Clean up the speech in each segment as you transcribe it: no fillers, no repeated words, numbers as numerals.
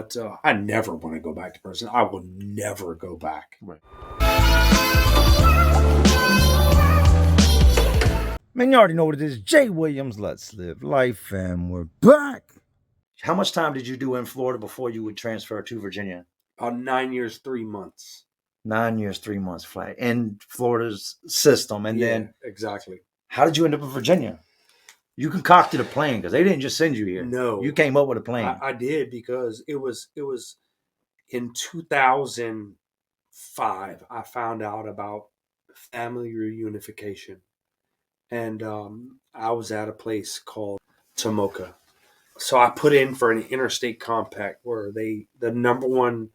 But I never want to go back to prison. I will never go back. Right. Man, you already know what it is. Jay Williams, Let's Live Life, and we're back. How much time did you do in Florida before you would transfer to Virginia? 9 years, 3 months. 9 years, 3 months flat in Florida's system. And then exactly. How did you end up in Virginia? You concocted a plan because they didn't just send you here. No. You came up with a plan. I did because it was in 2005 I found out about family reunification. And I was at a place called Tomoka. So I put in for an interstate compact where the number one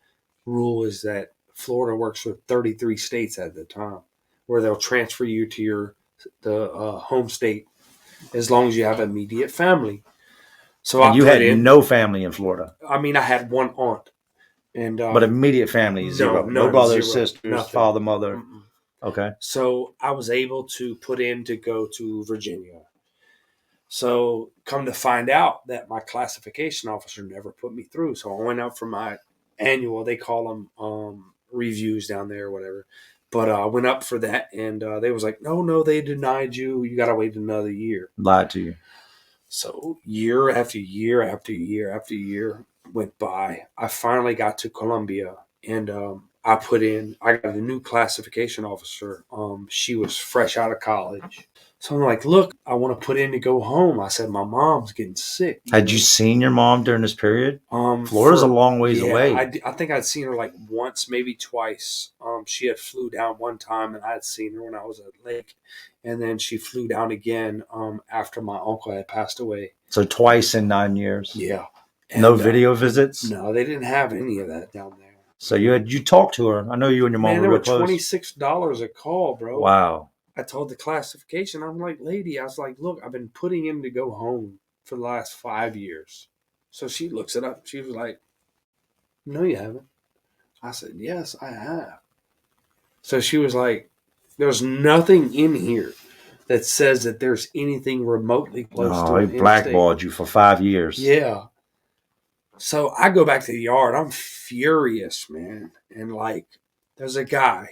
rule is that Florida works with 33 states at the time, where they'll transfer you to the home state as long as you have immediate family. So and you had no family in Florida. I mean, I had one aunt, and but immediate family zero. No brothers, sisters, nothing. Father, mother. Mm-mm. Okay. So I was able to put in to go to Virginia. So come to find out that my classification officer never put me through. So I went out for my annual, they call them reviews down there or whatever. But I went up for that, and they was like, no, they denied you. You got to wait another year. Lied to you. So year after year after year after year went by. I finally got to Columbia, and I got a new classification officer. She was fresh out of college. So I'm like, look, I want to put in to go home. I said, my mom's getting sick. Had you seen your mom during this period? Florida's a long ways away. I think I'd seen her like once, maybe twice. She had flew down one time, and I had seen her when I was at Lake. And then she flew down again after my uncle had passed away. So twice in 9 years? Yeah. And no video visits? No, they didn't have any of that down there. So you talked to her. I know you and your mom were real close. $26 a call, bro. Wow. I told the classification, I'm like, lady, I was like, look, I've been putting in to go home for the last 5 years. So she looks it up. She was like, no, you haven't. I said, yes, I have. So she was like, there's nothing in here that says that there's anything remotely close to it. They blackballed you for 5 years. Yeah. So I go back to the yard. I'm furious, man. And like, there's a guy.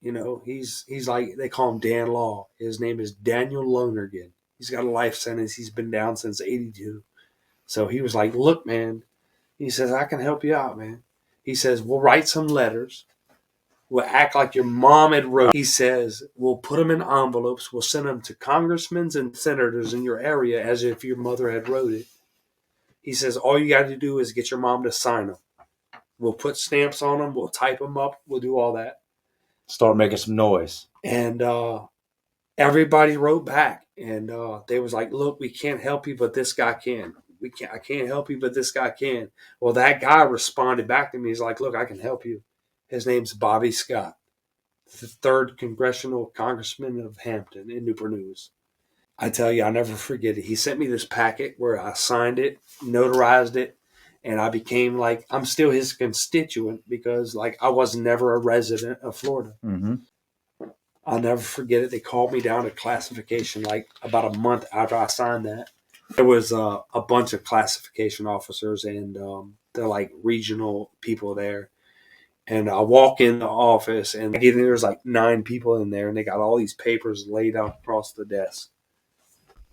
You know, he's like, they call him Dan Law. His name is Daniel Lonergan. He's got a life sentence. He's been down since 82. So he was like, look, man. He says, I can help you out, man. He says, we'll write some letters. We'll act like your mom had wrote. He says, we'll put them in envelopes. We'll send them to congressmen and senators in your area as if your mother had wrote it. He says, all you got to do is get your mom to sign them. We'll put stamps on them. We'll type them up. We'll do all that. Start making some noise. And everybody wrote back, and they was like, look, we can't help you, but this guy can. I can't help you, but this guy can. Well, that guy responded back to me. He's like, look, I can help you. His name's Bobby Scott, the 3rd Congressional Congressman of Hampton in Newport News. I tell you, I'll never forget it. He sent me this packet where I signed it, notarized it, and I became like, I'm still his constituent because like I was never a resident of Florida. Mm-hmm. I'll never forget it. They called me down to classification like about a month after I signed that. There was a bunch of classification officers and they're like regional people there. And I walk in the office and I get in, there's like 9 people in there and they got all these papers laid out across the desk.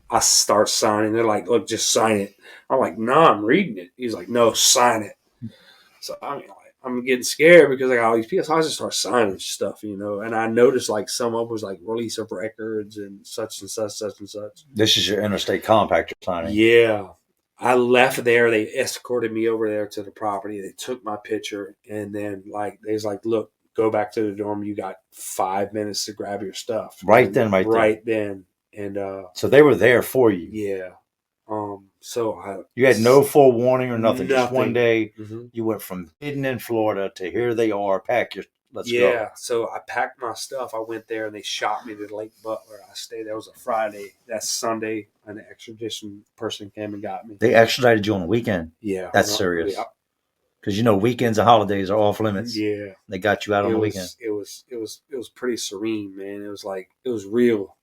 I start signing. They're like, look, just sign it. I'm like, no, I'm reading it. He's like, no, sign it. So I mean, I'm getting scared because I got all these people. So I just start signing stuff, you know. And I noticed like some of it was like release of records and such and such, such and such. This is your interstate compact you're signing. Yeah. I left there. They escorted me over there to the property. They took my picture. And then like, they was like, look, go back to the dorm. You got 5 minutes to grab your stuff. Right then. And so they were there for you. Yeah. You had no forewarning or nothing. Just one day mm-hmm. You went from hidden in Florida to here they are. Let's go. Yeah. So I packed my stuff. I went there and they shot me to Lake Butler. I stayed there. It was a Friday. That Sunday, an extradition person came and got me. They extradited you on the weekend. Yeah. That's serious. Yeah. Because weekends and holidays are off limits. Yeah. They got you out on the weekend. It was pretty serene, man. It was real.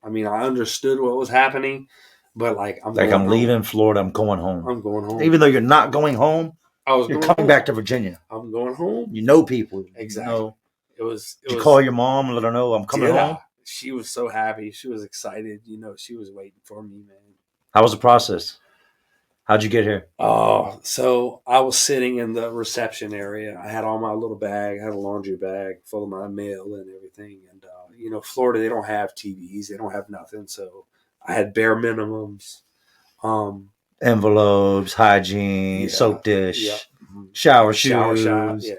I understood what was happening, but like I'm leaving Florida, I'm going home. I'm going home. Even though you're not going home, I was You're going coming home. back to Virginia. I'm going home. You know people. Exactly. You know. Did you call your mom and let her know I'm coming home? She was so happy. She was excited. She was waiting for me, man. How was the process? How'd you get here? Oh, so I was sitting in the reception area. I had all my little bag. I had a laundry bag full of my mail and everything. And Florida, they don't have TVs. They don't have nothing. So I had bare minimums. Envelopes, hygiene, soap dish, shower shot. shoes. Yeah.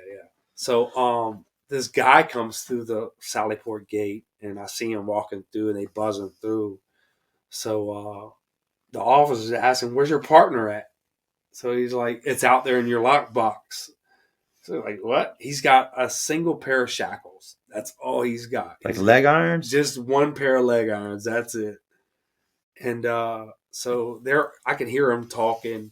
So this guy comes through the Sallyport gate, and I see him walking through, and they buzzing through. So the officer's asking, "Where's your partner at?" So he's like, "It's out there in your lockbox." So like, what? He's got a single pair of shackles. That's all he's got. Like leg irons? Just one pair of leg irons. That's it. And so there, I could hear him talking,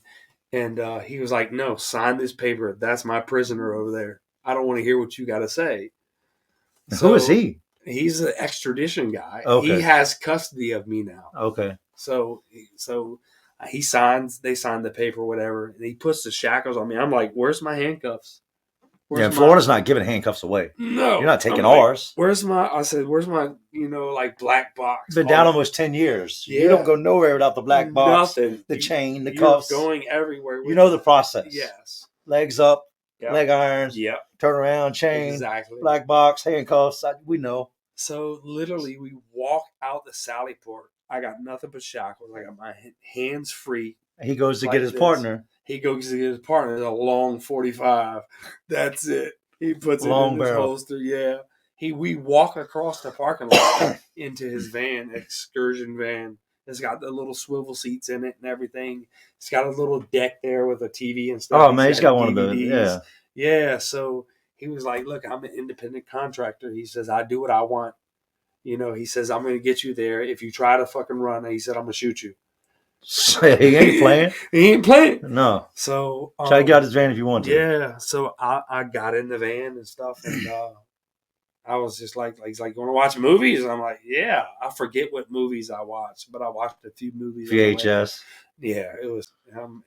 and he was like, "No, sign this paper. That's my prisoner over there. I don't want to hear what you got to say." So who is he? He's an extradition guy. Okay. He has custody of me now. Okay. So he signs. They sign the paper, whatever, and he puts the shackles on me. I'm like, "Where's my handcuffs?" Florida's not giving handcuffs away. No, you're not taking ours. Where's my? I said, "Where's my? Like black box?" Been down almost 10 years. Yeah. You don't go nowhere without the black box, nothing. The chain, the cuffs. Going everywhere. You know the process. Yes. Legs up, leg irons. Yep. Turn around, chain. Exactly. Black box, handcuffs. We know. So literally, we walk out the Sallyport. I got nothing but shackles. I got my hands free. He goes to get his partner. He goes to get his partner. It's a long 45. That's it. He puts long it in his holster. Yeah. We walk across the parking lot into his van, excursion van. It's got the little swivel seats in it and everything. It's got a little deck there with a TV and stuff. Oh, man, he's got one of those. Yeah. Yeah. So he was like, "Look, I'm an independent contractor." He says, "I do what I want." He says, "I'm going to get you there. If you try to fucking run," he said, "I'm going to shoot you." He ain't playing. He ain't playing. No. So try to get out his van if you want to. Yeah. So I got in the van and stuff, and I was just like, he's like, "You want to watch movies?" And I'm like, "Yeah." I forget what movies I watched, but I watched a few movies. VHS. Yeah, it was.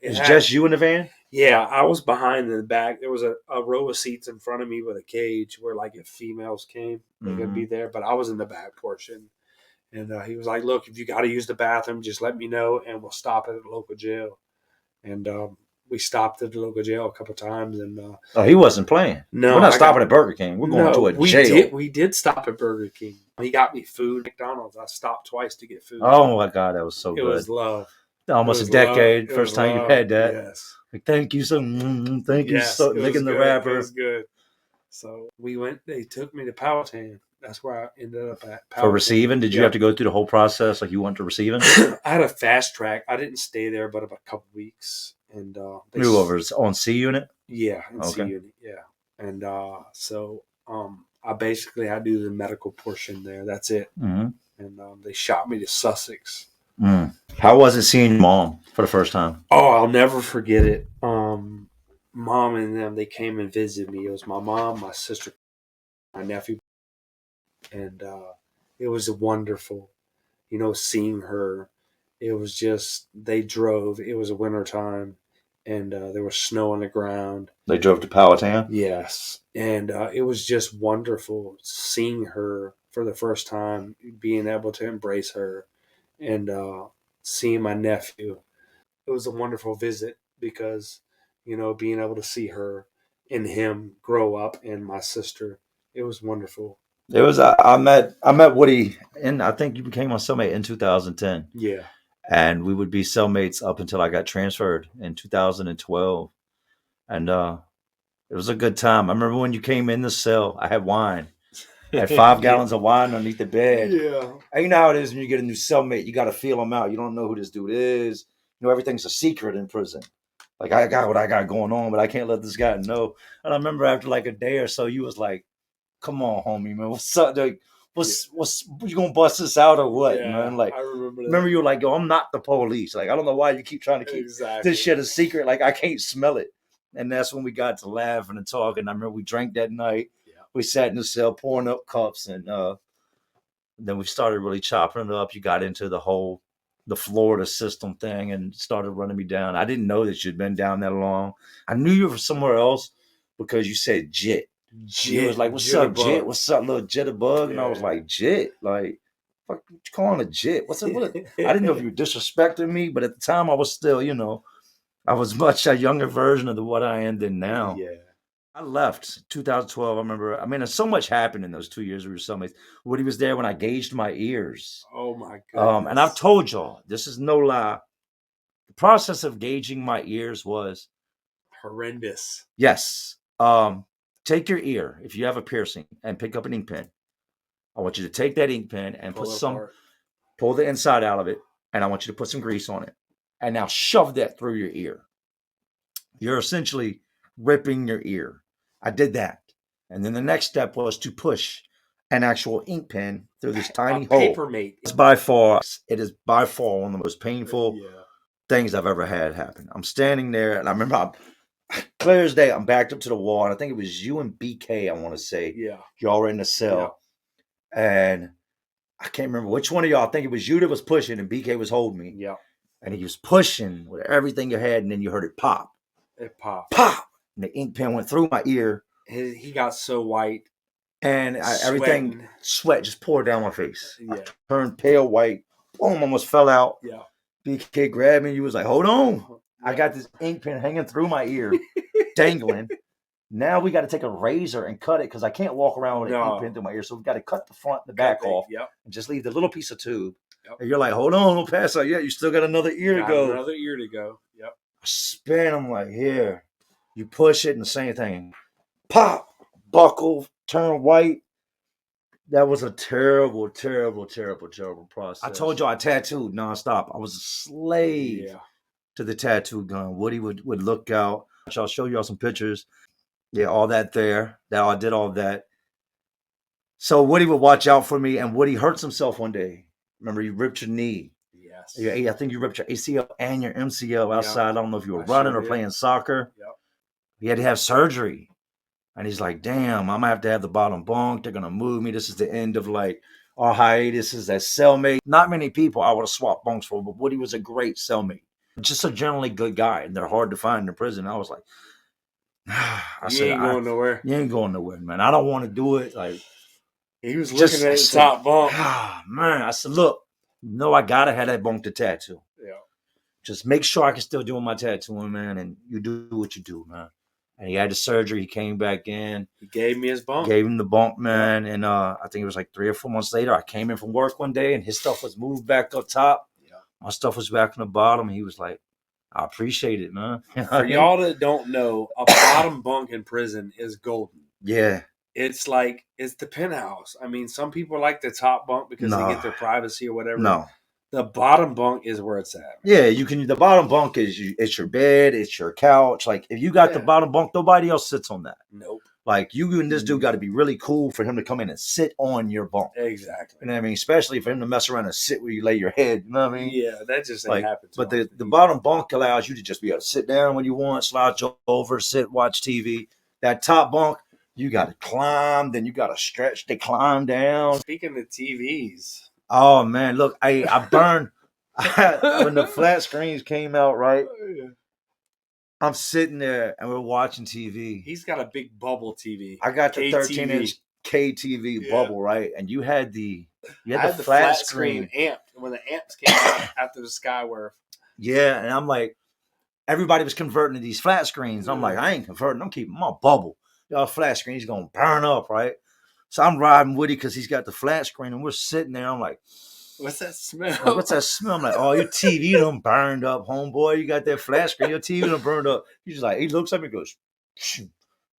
It was just you in the van? Yeah, I was behind in the back. There was a row of seats in front of me with a cage where, like, if females came, they could be there. But I was in the back portion. And he was like, "Look, if you got to use the bathroom, just let me know, and we'll stop at the local jail." And we stopped at the local jail a couple of times. And he wasn't playing. No, we're not stopping at Burger King. We're going to a jail. We did stop at Burger King. He got me food. McDonald's. I stopped twice to get food. Oh my God, that was so good. It was love. Almost a decade. First time you had that. Yes. Like, thank you so. Thank you so. Licking the wrapper. It was good. So we went. They took me to Powhatan. That's where I ended up at. For receiving? Did you have to go through the whole process like you went to receiving? I had a fast track. I didn't stay there but about a couple weeks. And they move over on C unit? Yeah, C unit. Yeah. And so I basically had to do the medical portion there. That's it. Mm-hmm. And they shot me to Sussex. Mm. How was it seeing your mom for the first time? Oh, I'll never forget it. Mom and them, they came and visited me. It was my mom, my sister, my nephew. And it was wonderful, seeing her. It was just, they drove. It was a winter time, and there was snow on the ground. They drove to Powhatan? Yes. And it was just wonderful seeing her for the first time, being able to embrace her, and seeing my nephew. It was a wonderful visit because, being able to see her and him grow up, and my sister, it was wonderful. It was. I met Woody, and I think you became my cellmate in 2010. Yeah. And we would be cellmates up until I got transferred in 2012. And it was a good time. I remember when you came in the cell, I had wine. I had 5 gallons of wine underneath the bed. Yeah. And you know how it is when you get a new cellmate. You got to feel them out. You don't know who this dude is. Everything's a secret in prison. Like, I got what I got going on, but I can't let this guy know. And I remember after like a day or so, you was like, "Come on, homie, man. What's up? Like, what's you gonna bust this out or what?" Yeah, man? Like, I remember that. Remember you were like, "Yo, I'm not the police. Like, I don't know why you keep trying to keep this shit a secret. Like, I can't smell it." And that's when we got to laughing and talking. I remember we drank that night. Yeah. We sat in the cell pouring up cups, and then we started really chopping it up. You got into the whole the Florida system thing and started running me down. I didn't know that you'd been down that long. I knew you were somewhere else because you said jit. You was like, "What's up, jit? Jitterbug. What's up, little jitterbug?" And I was Yeah. like, "Jit? Like, fuck, what you calling a jit? What's up? What?" I didn't know if you were disrespecting me, but at the time, I was still, I was much a younger version of what I am than now. Yeah. I left 2012. I remember. I mean, so much happened in those 2 years we were cellmates. Woody was there when I gauged my ears. Oh my And I've goodness. told y'all, this is no lie. The process of gauging my ears was Horrendous. yes. Take your ear if you have a piercing and pick up an ink pen. I want you to take that ink pen and pull the inside out of it, and I want you to put some grease on it. And now shove that through your ear. You're essentially ripping your ear. I did that. And then the next step was to push an actual ink pen through this tiny hole. Papermate. It is by far one of the most painful things I've ever had happen. I'm standing there, and I remember clear as day, I'm backed up to the wall, and I think it was you and BK, I want to say. Yeah. Y'all were in the cell. Yeah. And I can't remember which one of y'all. I think it was you that was pushing, and BK was holding me. Yeah. And he was pushing with everything you had, and then you heard it pop. It popped. Pop! And the ink pen went through my ear. He got so white. And everything, sweat just poured down my face. Yeah. I turned pale white. Boom, almost fell out. Yeah. BK grabbed me. He was like, hold on. I got this ink pen hanging through my ear, dangling. Now we got to take a razor and cut it because I can't walk around with an ink pen through my ear. So we got to cut the front and the back off and just leave the little piece of tube. Yep. And you're like, hold on, don't pass out yet. You still got another ear to go. Another ear to go. Yep. I spin. I'm like, here. You push it and the same thing. Pop, buckle, turn white. That was a terrible, terrible, terrible, terrible process. I told you I tattooed nonstop. I was a slave to the tattoo gun. Woody would look out. I'll show y'all some pictures. Yeah, all that there. I did all that. So Woody would watch out for me, and Woody hurts himself one day. Remember, you ripped your knee. Yes. Yeah, I think you ripped your ACL and your MCL outside. I don't know if you were running or playing soccer. Yep. He had to have surgery. And he's like, damn, I'm going to have to have the bottom bunk. They're going to move me. This is the end of like our hiatus as cellmate. Not many people I would have swapped bunks for, but Woody was a great cellmate. Just a generally good guy. And they're hard to find in prison. I was like, you ain't going nowhere. You ain't going nowhere, man. I don't want to do it. Like, he was looking at the top bunk. Man, I said, look, I got to have that bunk to tattoo. Yeah. Just make sure I can still do my tattooing, man. And you do what you do, man. And he had the surgery. He came back in. He gave me his bunk. Gave him the bunk, man. And I think it was like 3 or 4 months later, I came in from work one day, and his stuff was moved back up top. Yeah. My stuff was back on the bottom. He was like, I appreciate it, man. For y'all that don't know, a bottom bunk in prison is golden. Yeah. It's the penthouse. I mean, some people like the top bunk because they get their privacy or whatever. No. The bottom bunk is where it's at. Yeah, the bottom bunk it's your bed, it's your couch. Like, if you got the bottom bunk, nobody else sits on that. Nope. Like, you and this dude got to be really cool for him to come in and sit on your bunk. Exactly. You know what I mean? Especially for him to mess around and sit where you lay your head. You know what I mean? Yeah, that just ain't happened. But the bottom bunk allows you to just be able to sit down when you want, slouch over, sit, watch TV. That top bunk, you got to climb, then you got to stretch to climb down. Speaking of TVs. Oh, man, look, I burned when the flat screens came out, right? I'm sitting there and we're watching TV. He's got a big bubble TV. I got the 13-inch KTV bubble, right? And you had the flat screen amp when the amps came out after the Skyworth. Yeah, and I'm like, everybody was converting to these flat screens. I'm like, I ain't converting. I'm keeping my bubble. Y'all flat screen's gonna burn up, right? So I'm riding Woody because he's got the flat screen, and we're sitting there. I'm like, what's that smell? What's that smell? I'm like, oh, your TV done burned up, homeboy. You got that flat screen. Your TV done burned up. He's like, he looks at me and goes,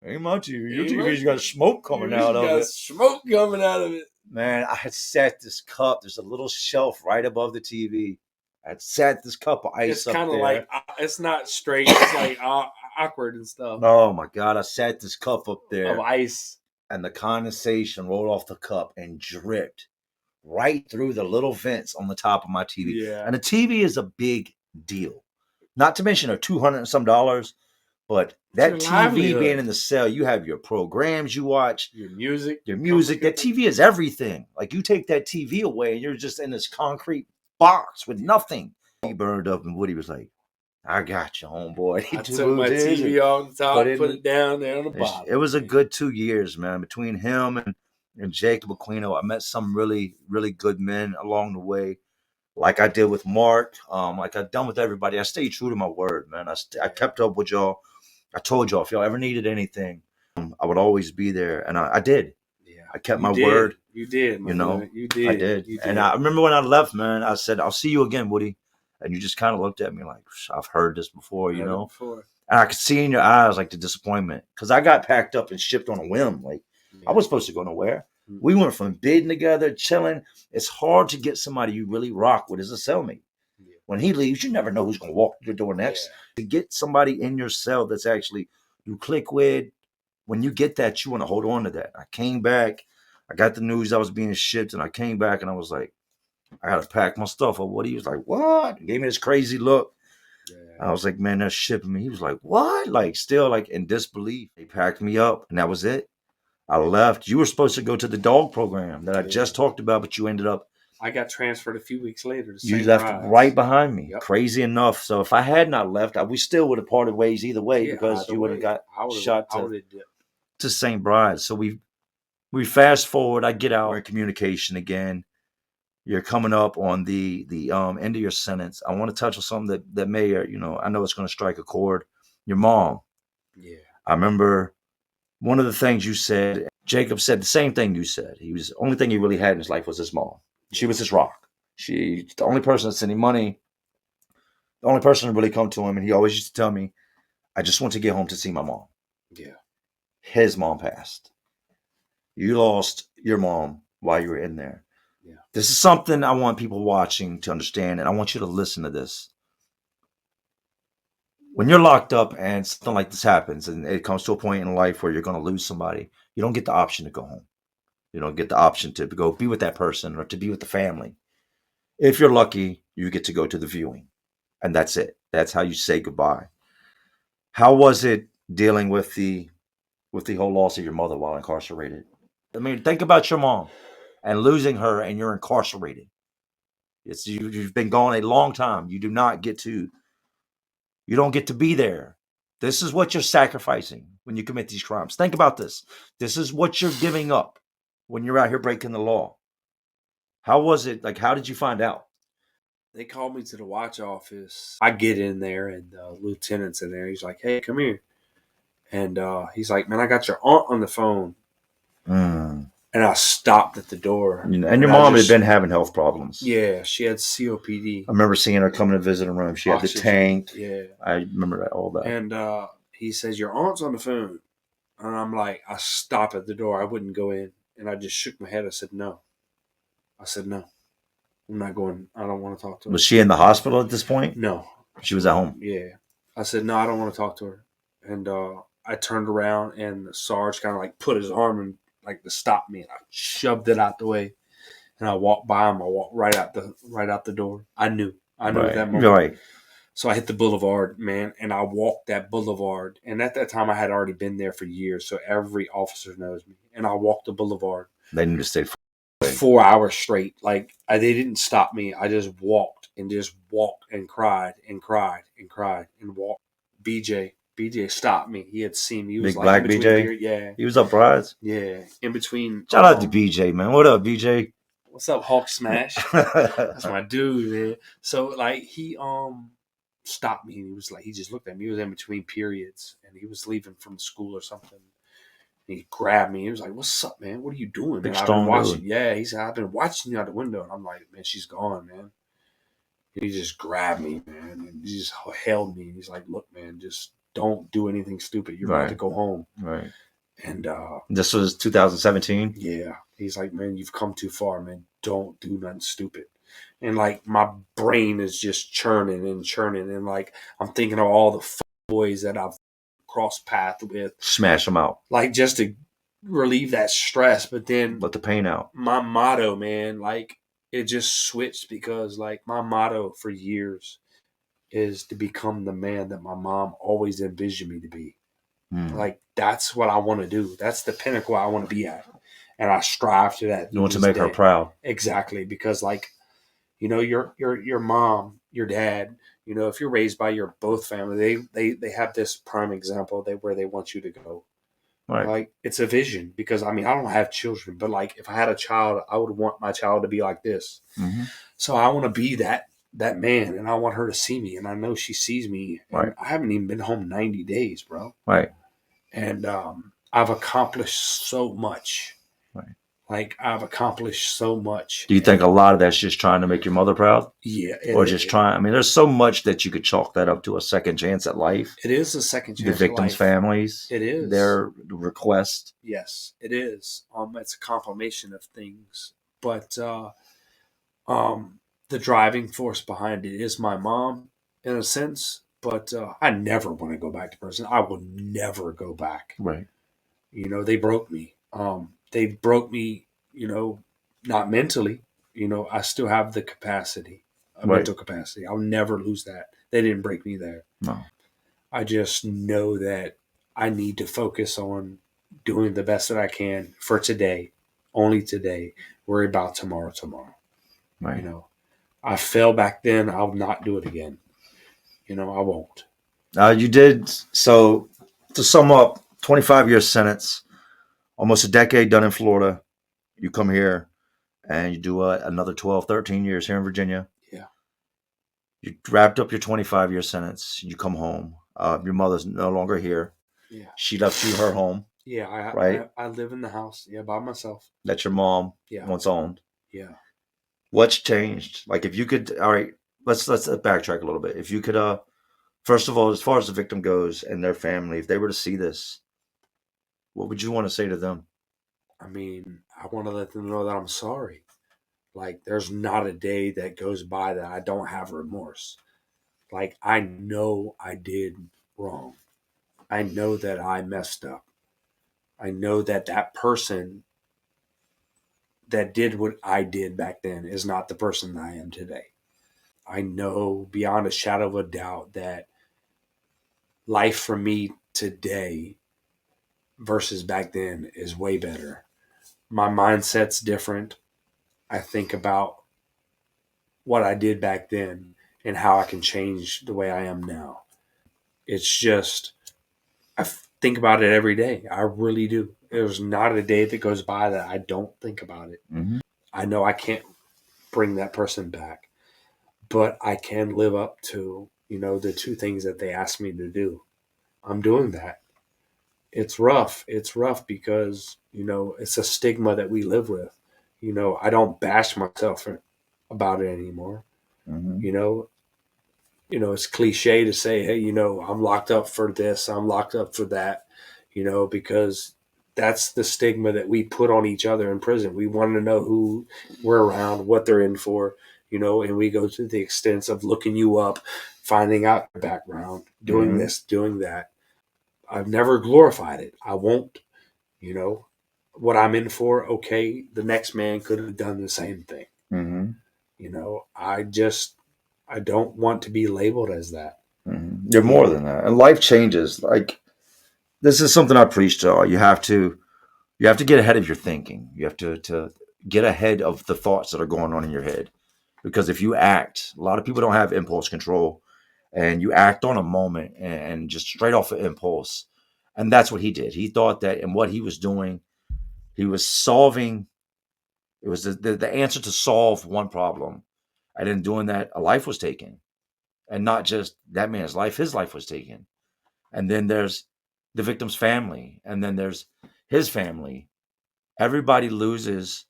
ain't my TV. Your TV's got smoke coming out of it. Smoke coming out of it. Man, I had set this cup. There's a little shelf right above the TV. I had set this cup of ice up there. It's kind of like, it's not straight. It's like awkward and stuff. Oh, my God. I set this cup up there. Of ice. And the condensation rolled off the cup and dripped right through the little vents on the top of my TV. Yeah. And the TV is a big deal. Not to mention a $200 and some, but that TV being in the cell, you have your programs you watch. Your music. That TV is everything. Like, you take that TV away and you're just in this concrete box with nothing. He burned up, and Woody was like, "I got you, homeboy." He I took my TV off the top, put it down there on the bottom. It was a good 2 years, man. Between him and Jacob Aquino, I met some really, really good men along the way. Like I did with Mark, like I've done with everybody. I stayed true to my word, man. I kept up with y'all. I told y'all if y'all ever needed anything, I would always be there, and I did. Yeah, I kept my word. You did, my brother. You did. I did. You did. And I remember when I left, man, I said, "I'll see you again, Woody." And you just kind of looked at me like, "I've heard this before," you know. And I could see in your eyes like the disappointment, because I got packed up and shipped on a whim. Like I was supposed to go nowhere. We went from bidding together, chilling. It's hard to get somebody you really rock with as a cellmate. When he leaves, you never know who's going to walk through the door next. To get somebody in your cell that's actually you click with, when you get that, you want to hold on to that. I came back. I got the news I was being shipped, and I came back, and I was like, I got to pack my stuff up. Woody was like, "What?" He gave me this crazy look. I was like, "Man, they're shipping me." He was like, "What?" Like, still like in disbelief. They packed me up, and that was it. I left. You were supposed to go to the dog program that I just talked about, but you ended up. I got transferred a few weeks later. You left right behind me. Yep. Crazy enough. So if I had not left, we still would have parted ways either way, because you would have got shot to St. Bride's. So we fast forward. I get out. We're in communication again. You're coming up on the end of your sentence. I want to touch on something that may, I know it's going to strike a chord. Your mom. Yeah. I remember one of the things you said. Jacob said the same thing you said. The only thing he really had in his life was his mom. She was his rock. She's the only person that's sending money. The only person to really come to him. And he always used to tell me, "I just want to get home to see my mom." Yeah. His mom passed. You lost your mom while you were in there. Yeah. This is something I want people watching to understand, and I want you to listen to this. When you're locked up and something like this happens, and it comes to a point in life where you're going to lose somebody, you don't get the option to go home. You don't get the option to go be with that person or to be with the family. If you're lucky, you get to go to the viewing, and that's it. That's how you say goodbye. How was it dealing with the whole loss of your mother while incarcerated? I mean, think about your mom and losing her, and you're incarcerated. You've been gone a long time. You don't get to be there. This is what you're sacrificing when you commit these crimes. Think about this. This is what you're giving up when you're out here breaking the law. How was it? Like, how did you find out? They called me to the watch office. I get in there, and the lieutenant's in there. He's like, "Hey, come here." And he's like, "Man, I got your aunt on the phone." And I stopped at the door. And your mom had been having health problems. Yeah, she had COPD. I remember seeing her coming to visit her room. She had the tank. Yeah. I remember that, all that. And he says, "Your aunt's on the phone." And I'm like, I stopped at the door. I wouldn't go in. And I just shook my head. I said, "No." I said, "No. I'm not going. I don't want to talk to her." Was she in the hospital at this point? No. She was at home? Yeah. I said, "No, I don't want to talk to her." And I turned around, and the Sarge kind of like put his arm in, like to stop me. And I shoved it out the way. And I walked by him. I walked right out the door. I knew at that moment. Right. So I hit the boulevard, man, and I walked that boulevard. And at that time, I had already been there for years, so every officer knows me. And I walked the boulevard. They need to stay 4 hours straight. Like, they didn't stop me. I just walked and cried and cried and cried and walked. BJ stopped me. He had seen me. He was Big black BJ? Yeah. He was up Brides? Yeah. In between. Shout out to BJ, man. What up, BJ? What's up, Hawk Smash? That's my dude, man. So, like, he stopped me, and he just looked at me. He was in between periods, and he was leaving from school or something. And he grabbed me. He was like, "What's up, man? What are you doing, man? I've been watching." Yeah, he said, "I've been watching you out the window." And I'm like, "Man, she's gone, man." And he just grabbed me, man, and he just held me. And he's like, "Look, man, just don't do anything stupid. You're about to go home." Right. And this was 2017? Yeah. He's like, "Man, you've come too far, man. Don't do nothing stupid." And like, my brain is just churning and churning, and like, I'm thinking of all the boys that I've crossed path with. Smash them out. Like, just to relieve that stress. But then let the pain out. My motto, man, like, it just switched, because like, my motto for years is to become the man that my mom always envisioned me to be. Like, that's what I want to do. That's the pinnacle I want to be at. And I strive to that. You want to make her proud. Exactly. Because like, You know, your mom, your dad. You know, if you're raised by your both family, they have this prime example where they want you to go. Right. Like it's a vision because I mean I don't have children, but like if I had a child, I would want my child to be like this. Mm-hmm. So I want to be that man, and I want her to see me, and I know she sees me, and Right. I haven't even been home 90 days, bro, Right. and I've accomplished so much. Right. Like I've accomplished so much, Do you think and a lot of that's just trying to make your mother proud? yeah, Or just trying? I mean, there's so much that you could chalk that up to a second chance at life. it is a second The chance at victims' life. families, It is. their request. Yes, it is. It's a confirmation of things, but um, the driving force behind it is my mom, in a sense. But I never want to go back to prison. I will never go back. Right. You know, they broke me. They broke me. You know, not mentally. You know, I still have the capacity, a Right. mental capacity. I'll never lose that. They didn't break me there. No. I just know that I need to focus on doing the best that I can for today, only today. Worry about tomorrow, tomorrow. You Right. know, I fell back then. I'll not do it again. You know, I won't. You did. So, to sum up, 25-year sentence, almost a decade done in Florida. You come here and you do another 12, 13 years here in Virginia. Yeah. You wrapped up your 25-year sentence. You come home. Your mother's no longer here. Yeah. She left you her home, Yeah. right? I live in the house. Yeah. By myself. That your mom Yeah. once owned. Yeah. What's changed? Like, if you could, all right, let's backtrack a little bit. If you could, first of all, as far as the victim goes and their family, if they were to see this, what would you want to say to them? I mean, I want to let them know that I'm sorry. Like, there's not a day that goes by that I don't have remorse. Like, I know I did wrong. I know that I messed up. I know that that person that did what I did back then is not the person that I am today. I know beyond a shadow of a doubt that life for me today versus back then is way better. My mindset's different. I think about what I did back then and how I can change the way I am now. It's just, I think about it every day. I really do. There's not a day that goes by that I don't think about it. Mm-hmm. I know I can't bring that person back, but I can live up to, you know, the two things that they asked me to do. I'm doing that. It's rough. It's rough because, you know, it's a stigma that we live with. You know, I don't bash myself about it anymore. Mm-hmm. You know, it's cliche to say, hey, you know, I'm locked up for this, I'm locked up for that, you know, because that's the stigma that we put on each other in prison. We want to know who we're around, what they're in for, you know, and we go to the extents of looking you up, finding out your background, doing Mm-hmm. this, doing that. I've never glorified it. I won't, you know, what I'm in for. Okay, the next man could have done the same thing. Mm-hmm. You know, I don't want to be labeled as that. Mm-hmm. You're You more know, than that, and life changes. Like, this is something I preach to all. You have to get ahead of your thinking. You have to get ahead of the thoughts that are going on in your head. Because if you act, a lot of people don't have impulse control, and you act on a moment and just straight off of impulse. And that's what he did. He thought that in what he was doing, he was solving. It was the answer to solve one problem. And in doing that, a life was taken. And not just that man's life, his life was taken. And then there's the victim's family. And then there's his family. Everybody loses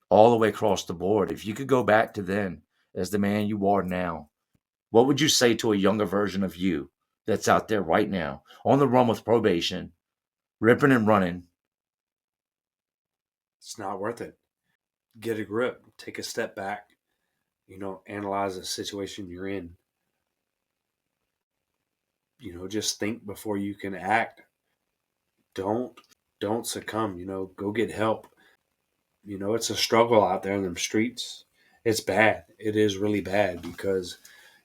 all the way across the board. If you could go back to then as the man you are now, what would you say to a younger version of you that's out there right now on the run with probation, ripping and running? it's not worth it. Get a grip, take a step back, you know, analyze the situation you're in. You know, just think before you can act. Don't don't succumb, you know, go get help. You know, it's a struggle out there in them streets. It's bad. It is really bad because,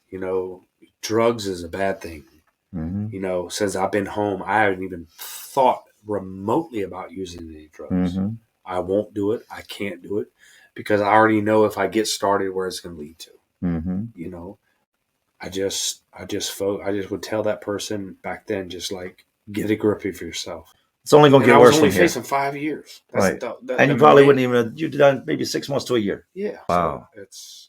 you know, drugs is a bad thing. Mm-hmm. You know, since I've been home, I haven't even thought remotely about using any drugs. Mm-hmm. I won't do it. I can't do it because I already know if I get started where it's going to lead to. Mm-hmm. You know, I just would tell that person back then, just like, get a grip of yourself. It's only going to And get I was worse only from here. facing 5 years. That's Right. And you probably wouldn't even, you'd done maybe 6 months to a year. Yeah. Wow. So it's.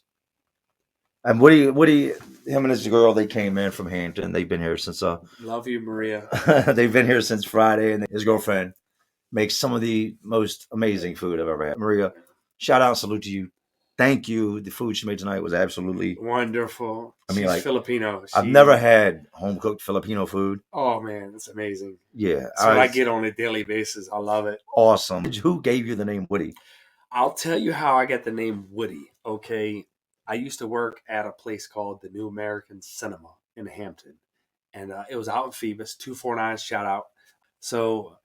And Woody, him and his girl, they came in from Hampton. They've been here since, Love you, Maria. they've been here since Friday. And his girlfriend makes some of the most amazing food I've ever had. Maria, shout out, salute to you. Thank you. The food she made tonight was absolutely Wonderful. I mean, She's like, Filipino. I've never had home cooked Filipino food. Oh man, it's amazing. Yeah, That's what I get on a daily basis. I love it. Awesome. Who gave you the name Woody? I'll tell you how I got the name Woody. Okay, I used to work at a place called the New American Cinema in Hampton, and it was out in Phoebus. 249, shout out. So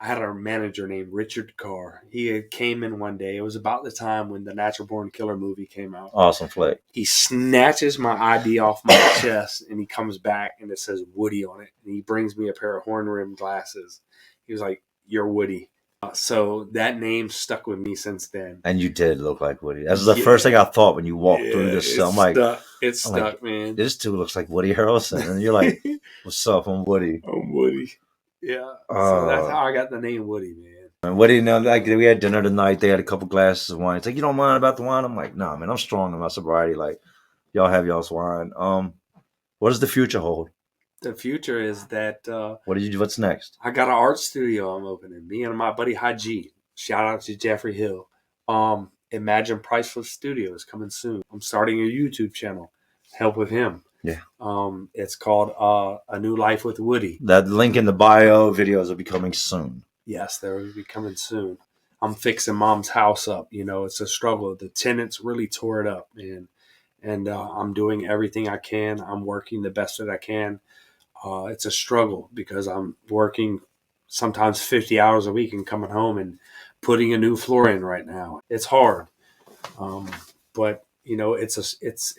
I had a manager named Richard Carr. He had came in one day. It was about the time when the Natural Born Killer movie came out. Awesome flick. He snatches my ID off my chest, and he comes back, and it says Woody on it. And he brings me a pair of horn-rimmed glasses. He was like, "You're Woody." So that name stuck with me since then. And you did look like Woody. That was the first thing I thought when you walked through this. I'm like, it stuck, man. This dude looks like Woody Harrelson. And you're like, what's up? I'm Woody. I'm Woody. Yeah. So that's how I got the name Woody, man. And Woody, like, we had dinner tonight. They had a couple glasses of wine. It's like, you don't mind about the wine? I'm like, nah, man, I'm strong in my sobriety. Like, y'all have y'all's wine. What does the future hold? The future is that what's next? I got an art studio I'm opening. Me and my buddy Haji. Shout out to Jeffrey Hill. Imagine Priceless Studios coming soon. I'm starting a YouTube channel. Help with him. Yeah. It's called A New Life with Woody. That link in the bio videos will be coming soon. Yes, they will be coming soon. I'm fixing Mom's house up. You know, it's a struggle. The tenants really tore it up, man. And I'm doing everything I can. I'm working the best that I can. It's a struggle because I'm working sometimes 50 hours a week and coming home and putting a new floor in right now. It's hard. But you know, it's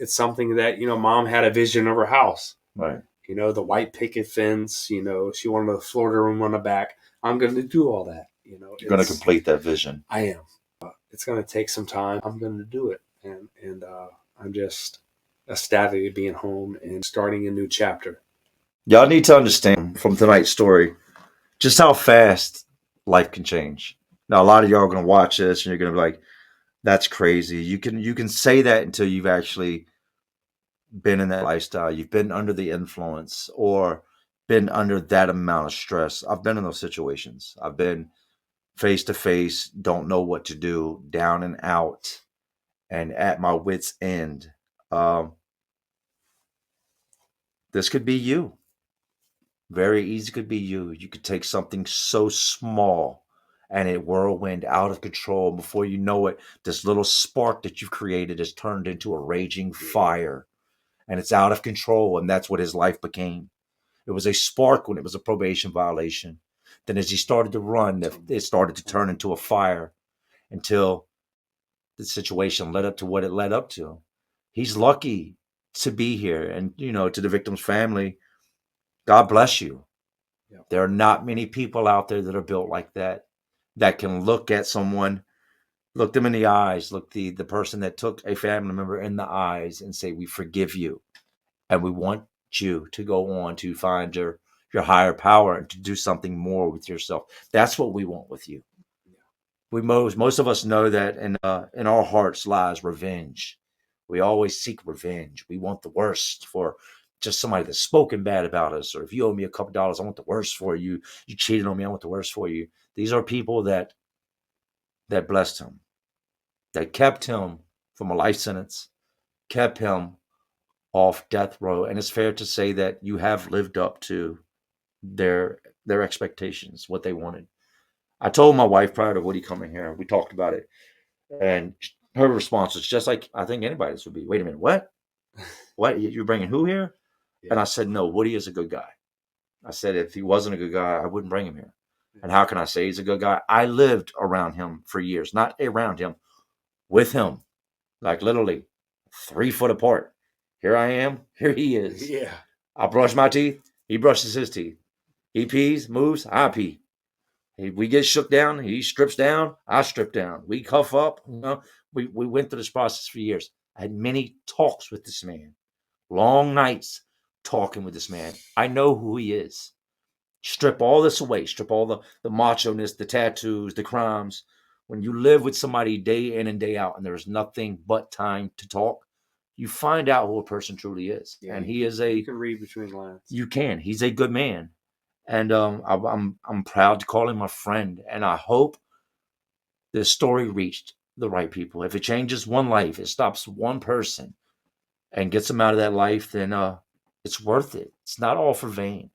something that, you know, Mom had a vision of her house. Right. You know, the white picket fence, you know, she wanted a Florida room on the back. I'm going to do all that. You know, you're going to complete that vision. I am. It's going to take some time. I'm going to do it. And I'm just ecstatic being home and starting a new chapter. Y'all need to understand from tonight's story just how fast life can change. Now, a lot of y'all are going to watch this and you're going to be like, that's crazy. You can say that until you've actually been in that lifestyle. You've been under the influence or been under that amount of stress. I've been in those situations. I've been face to face, don't know what to do, down and out, and at my wit's end. This could be you. Very easy could be you. You could take something so small and it whirlwind out of control. Before you know it, this little spark that you've created has turned into a raging fire and it's out of control. And that's what his life became. It was a spark when it was a probation violation. Then as he started to run, it started to turn into a fire until the situation led up to what it led up to. He's lucky to be here. And, you know, to the victim's family, God bless you. Yep. There are not many people out there that are built like that can look at someone, look them in the eyes, look the person that took a family member in the eyes and say, we forgive you. And we want you to go on to find your higher power and to do something more with yourself. That's what we want with you. We most of us know that in our hearts lies revenge. We always seek revenge. We want the worst for just somebody that's spoken bad about us. Or if you owe me a couple dollars, I want the worst for you. You cheated on me, I want the worst for you. These are people that blessed him, that kept him from a life sentence, kept him off death row. And it's fair to say that you have lived up to their expectations, what they wanted. I told my wife prior to Woody coming here, we talked about it, and her response was just like I think anybody's would be, wait a minute, what? What? You're bringing who here? Yeah. And I said, no, Woody is a good guy. I said, if he wasn't a good guy, I wouldn't bring him here. Yeah. And how can I say he's a good guy? I lived around him for years, not around him, with him, like literally 3 foot apart. Here I am, here he is. Yeah. I brush my teeth, he brushes his teeth. He pees, moves, I pee. We get shook down. He strips down. I strip down. We cuff up. We went through this process for years. I had many talks with this man, long nights talking with this man. I know who he is. Strip all this away. Strip all the macho-ness, the tattoos, the crimes. When you live with somebody day in and day out, and there's nothing but time to talk, you find out who a person truly is. Yeah, and you can read between the lines. You can. He's a good man, and I'm proud to call him my friend. And I hope this story reached the right people. If it changes one life, it stops one person, and gets them out of that life, then it's worth it. It's not all for vain.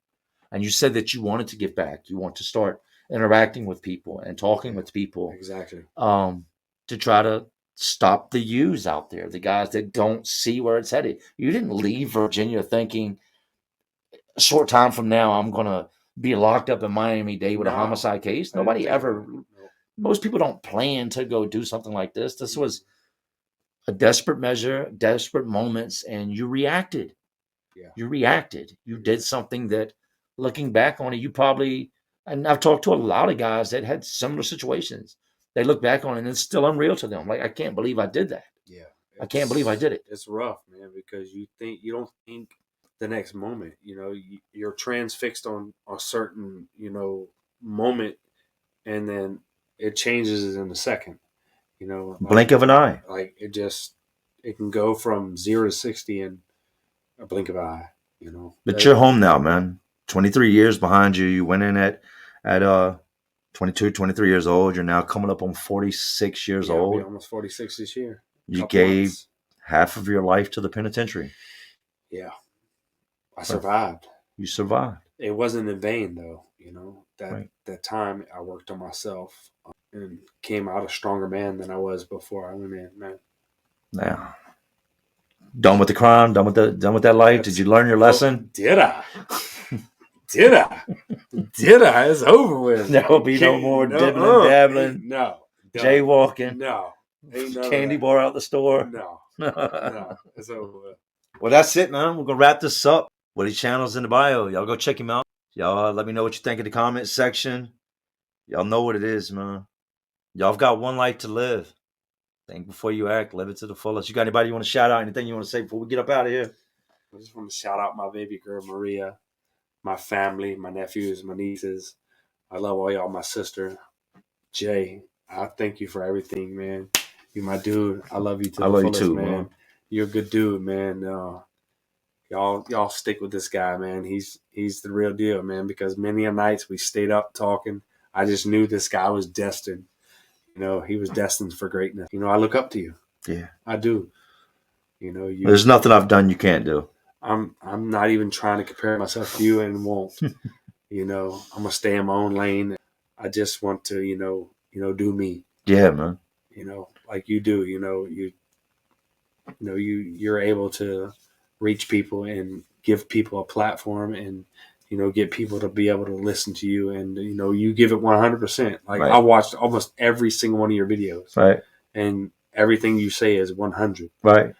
And you said that you wanted to get back. You want to start interacting with people and talking with people. Exactly. To try to stop the U's out there, the guys that don't see where it's headed. You didn't leave Virginia thinking a short time from now I'm going to be locked up in Miami-Dade with a homicide case. Nobody ever. Most people don't plan to go do something like this. This was a desperate measure, desperate moments, and you reacted. Yeah. You reacted. You did something that, looking back on it, you probably, and I've talked to a lot of guys that had similar situations. They look back on it and it's still unreal to them. Like, I can't believe I did that. Yeah. I can't believe I did it. It's rough, man, because you don't think the next moment, you're transfixed on a certain, moment, and then it changes in a second, Blink of an eye. Like it can go from 0 to 60 in a blink of an eye, But you're home now, man. 23 years behind you. You went in at 22, 23 years old. You're now coming up on 46 years old. I'll be almost 46 this year. You gave half of your life to the penitentiary. Yeah. I survived. You survived. It wasn't in vain, though. That time I worked on myself and came out a stronger man than I was before I went in, man. Now, done with the crime, done with that life. Did you learn your lesson? Did I? Did I? It's over with. There will be no more dibbling, dabbling. No. Jaywalking. No. Candy bar out the store. No. It's over with. Well, that's it, man. We're going to wrap this up. Woodys channel's in the bio. Y'all go check him out. Y'all let me know what you think in the comment section. Y'all know what it is, man. Y'all have got one life to live. Think before you act. Live it to the fullest. You got anybody you want to shout out? Anything you want to say before we get up out of here? I just want to shout out my baby girl, Maria, my family, my nephews, my nieces. I love all y'all, my sister, Jay. I thank you for everything, man. You my dude. I love you to the fullest, you too, man. You're a good dude, man. Y'all stick with this guy, man. He's the real deal, man, because many a nights we stayed up talking. I just knew this guy was destined. He was destined for greatness. I look up to you. Yeah. I do. There's nothing I've done you can't do. I'm not even trying to compare myself to you and won't. I'm gonna stay in my own lane. I just want to, do me. Yeah, man. Like you do. You're able to reach people and give people a platform and get people to be able to listen to you, and you give it 100%. Like, right. I watched almost every single one of your videos, right, and everything you say is 100, right.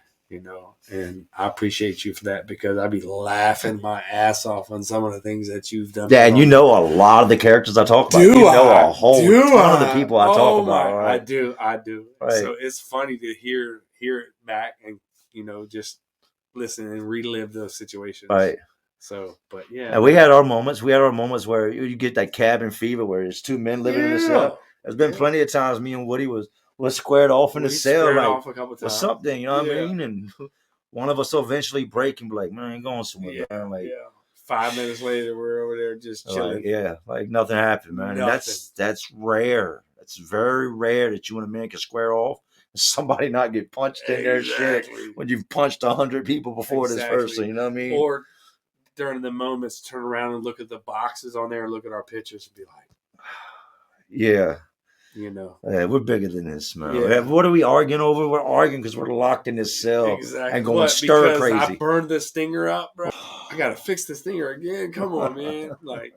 And I appreciate you for that, because I'd be laughing my ass off on some of the things that you've done. Yeah, and a lot of the characters I talk about. A whole ton of the people I talk about. Right? I do. Right. So it's funny to hear it back and just listen and relive those situations. Right. So, but yeah. And we had our moments. We had our moments where you get that cabin fever where there's two men living in a cell. There's been plenty of times me and Woody was squared off in the cell. Like, off a couple times. Or something, you know what I mean? And one of us will eventually break and be like, man, I ain't going somewhere, man. Like, 5 minutes later, we're over there just chilling. Like nothing happened, man. Nothing. And that's rare. It's very rare that you and a man can square off and somebody not get punched in their shit when you've punched 100 people before this person, you know what I mean? Or during the moments, turn around and look at the boxes on there and look at our pictures and be like, yeah. We're bigger than this, man. Yeah. What are we arguing over? We're arguing because we're locked in this cell and going stir crazy. I burned the stinger up, bro. I gotta fix the stinger again. Come on, man. Like,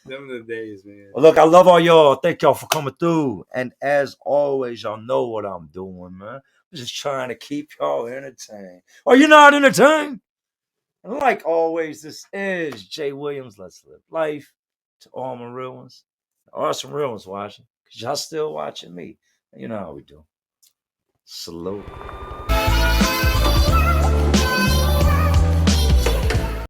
them are the days, man. Well, look, I love all y'all. Thank y'all for coming through. And as always, y'all know what I'm doing, man. I'm just trying to keep y'all entertained. Are you not entertained? And like always, this is Jay Williams. Let's live life. To all my real ones. Or some real ones watching. Cause y'all still watching me. You know how we do. Salute.